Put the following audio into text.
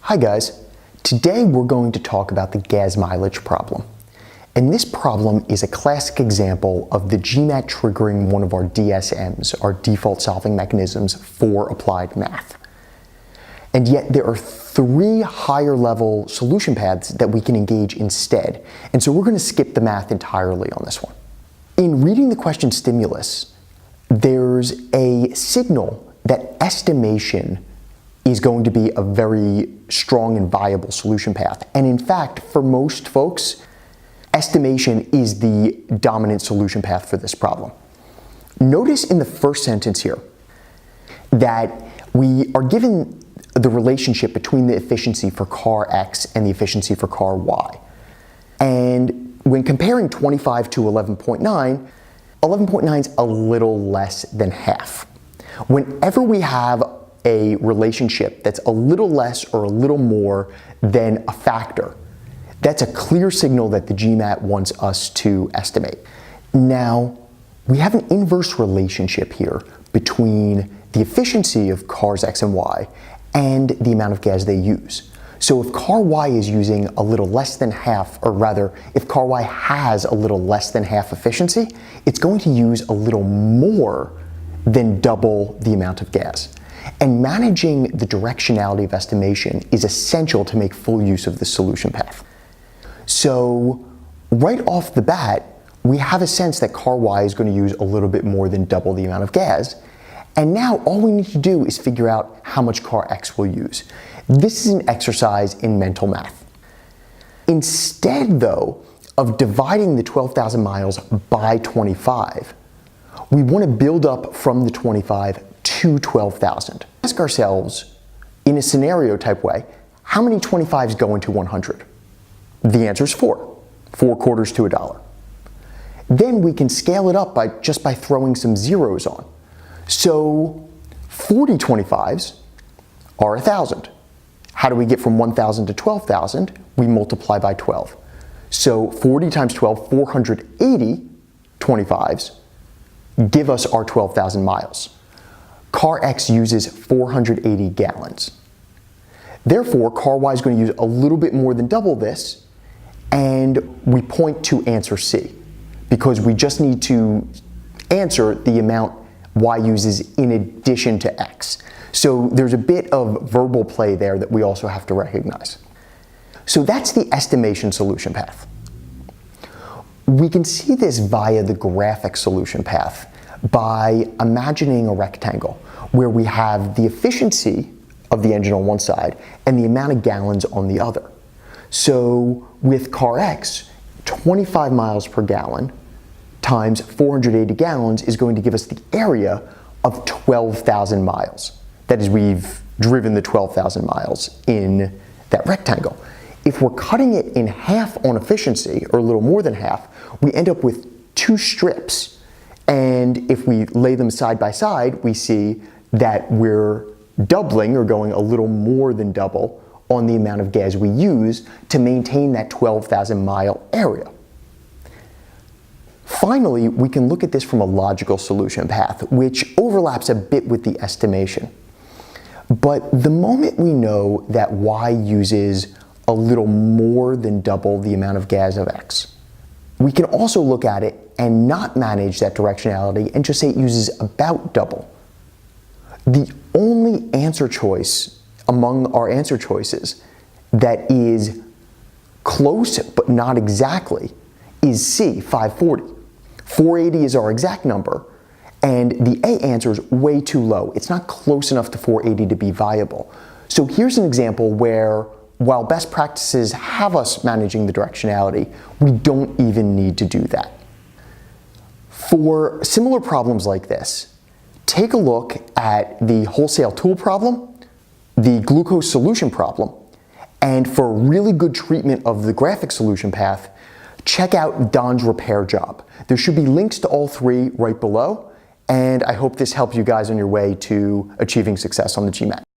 Hi guys, today we're going to talk about the gas mileage problem. And this problem is a classic example of the GMAT triggering one of our DSMs, our default solving mechanisms for applied math. And yet there are three higher level solution paths that we can engage instead. And so we're going to skip the math entirely on this one. In reading the question stimulus, there's a signal that estimation is going to be a very strong and viable solution path. And in fact, for most folks, estimation is the dominant solution path for this problem. Notice in the first sentence here that we are given the relationship between the efficiency for car X and the efficiency for car Y. And when comparing 25 to 11.9, 11.9 is a little less than half. Whenever we have a relationship that's a little less or a little more than a factor, that's a clear signal that the GMAT wants us to estimate. Now, we have an inverse relationship here between the efficiency of cars X and Y and the amount of gas they use. So if car Y is using a little less than half, or rather, if car Y has a little less than half efficiency, it's going to use a little more than double the amount of gas. And managing the directionality of estimation is essential to make full use of the solution path. So right off the bat, we have a sense that car Y is going to use a little bit more than double the amount of gas. And now all we need to do is figure out how much car X will use. This is an exercise in mental math. Instead, though, of dividing the 12,000 miles by 25, we want to build up from the 25 to 12,000. Ask ourselves, in a scenario type way, how many 25s go into 100? The answer is 4 quarters to $1. Then we can scale it up just by throwing some zeros on. So 40 25s are 1,000. How do we get from 1,000 to 12,000? We multiply by 12. So 40 times 12, 480 25s give us our 12,000 miles. Car X uses 480 gallons. Therefore, car Y is going to use a little bit more than double this, and we point to answer C, because we just need to answer the amount Y uses in addition to X. So there's a bit of verbal play there that we also have to recognize. So that's the estimation solution path. We can see this via the graphic solution path by imagining a rectangle where we have the efficiency of the engine on one side and the amount of gallons on the other. So with car X, 25 miles per gallon times 480 gallons is going to give us the area of 12,000 miles. That is, we've driven the 12,000 miles in that rectangle. If we're cutting it in half on efficiency, or a little more than half, we end up with two strips. And if we lay them side by side, we see that we're doubling, or going a little more than double, on the amount of gas we use to maintain that 12,000 mile area. Finally, we can look at this from a logical solution path, which overlaps a bit with the estimation. But the moment we know that Y uses a little more than double the amount of gas of X, we can also look at it and not manage that directionality and just say it uses about double. The only answer choice among our answer choices that is close but not exactly is C, 540. 480 is our exact number, and the A answer is way too low. It's not close enough to 480 to be viable. So here's an example where, while best practices have us managing the directionality, we don't even need to do that. For similar problems like this, take a look at the wholesale tool problem, the glucose solution problem, and for really good treatment of the graphic solution path, check out Don's repair job. There should be links to all three right below, and I hope this helps you guys on your way to achieving success on the GMAT.